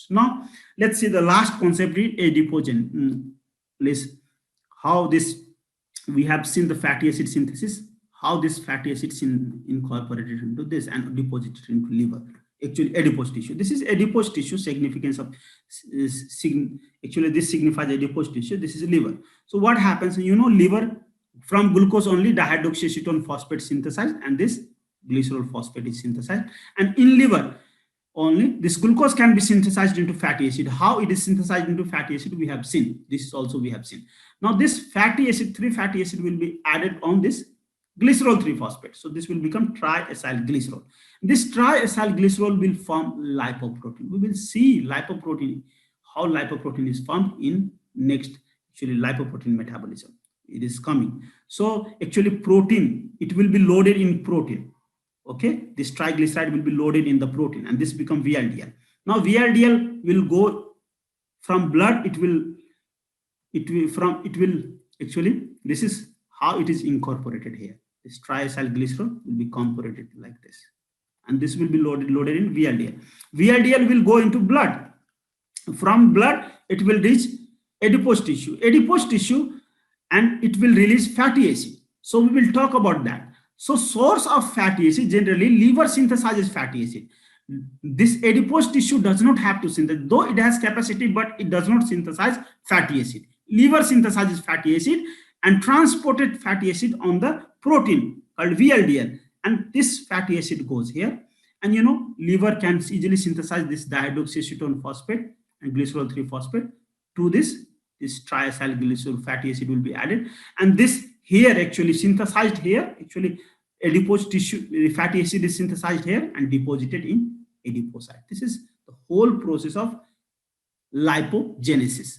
tissues. Now let's see the last concept in adipogen. Please, how this, we have seen the fatty acid synthesis, how this fatty acids incorporated into this and deposited into liver, actually adipose tissue. This is adipose tissue. Significance of actually this signifies adipose tissue. This is liver. So what happens, you know, liver, from glucose only dihydroxyacetone phosphate synthesized, and this glycerol phosphate is synthesized. And in liver only this glucose can be synthesized into fatty acid. How it is synthesized into fatty acid we have seen. This is also we have seen. Now this fatty acid, 3 fatty acid will be added on this glycerol 3 phosphate. So this will become triacyl glycerol. This triacyl glycerol will form lipoprotein. We will see lipoprotein, how lipoprotein is formed in next, actually lipoprotein metabolism. It is coming. So actually protein, it will be loaded in protein. Okay, this triglyceride will be loaded in the protein, and this become VLDL. Now VLDL will go from blood. It will actually, this is how it is incorporated here. This triacyl glycerol will be incorporated like this, and this will be loaded in VLDL. VLDL will go into blood. From blood, it will reach adipose tissue, and it will release fatty acid. So we will talk about that. So source of fatty acid, generally liver synthesizes fatty acid. This adipose tissue does not have to synthesize, though it has capacity, but it does not synthesize fatty acid. Liver synthesizes fatty acid and transported fatty acid on the protein called VLDL, and this fatty acid goes here. And you know, liver can easily synthesize this dihydroxyacetone phosphate and glycerol 3 phosphate to this triacyl glycerol fatty acid will be added, and this here actually synthesized here, actually adipose tissue fatty acid is synthesized here and deposited in adipocyte. This is the whole process of lipogenesis,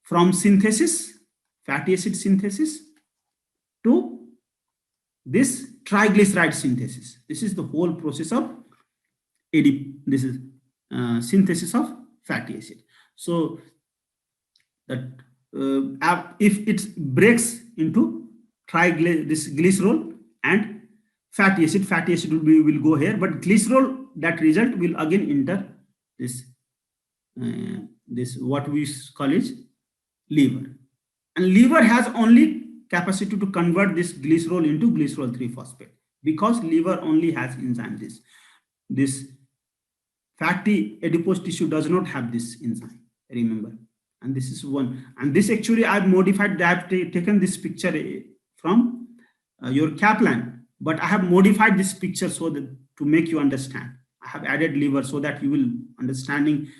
from synthesis, fatty acid synthesis, to this triglyceride synthesis. This is the whole process of synthesis of fatty acid. So that if it breaks into this glycerol and fatty acid will go here, but glycerol, that result will again enter this what we call is liver, and liver has only capacity to convert this glycerol into glycerol 3 phosphate, because liver only has enzyme. This fatty adipose tissue does not have this enzyme, remember. And this is one, and this actually I've modified that, taken this picture from your Kaplan, but I have modified this picture so that to make you understand. I have added liver so that you will understanding,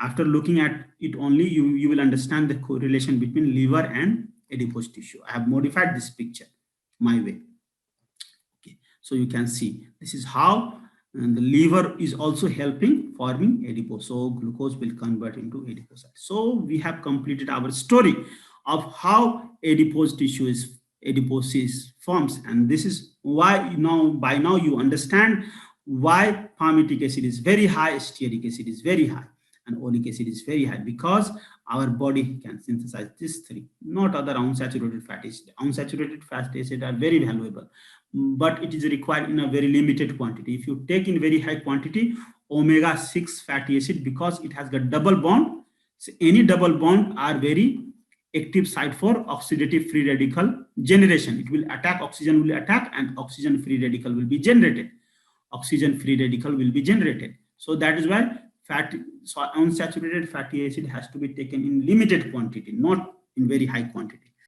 after looking at it only, you will understand the correlation between liver and adipose tissue. I have modified this picture my way. Okay, so you can see this is how, and the liver is also helping forming adipose. So glucose will convert into adipocyte. So we have completed our story of how adipose forms, and this is why by now you understand why palmitic acid is very high, stearic acid is very high, and oleic acid is very high, because our body can synthesize these 3, not other unsaturated fatty acids. Unsaturated fatty acids are very valuable, but it is required in a very limited quantity. If you take in very high quantity, omega-6 fatty acid, because it has got double bond, so any double bond are very active site for oxidative free radical generation. It will attack, oxygen will attack, and oxygen free radical will be generated. So that is why unsaturated fatty acid has to be taken in limited quantity, not in very high quantity.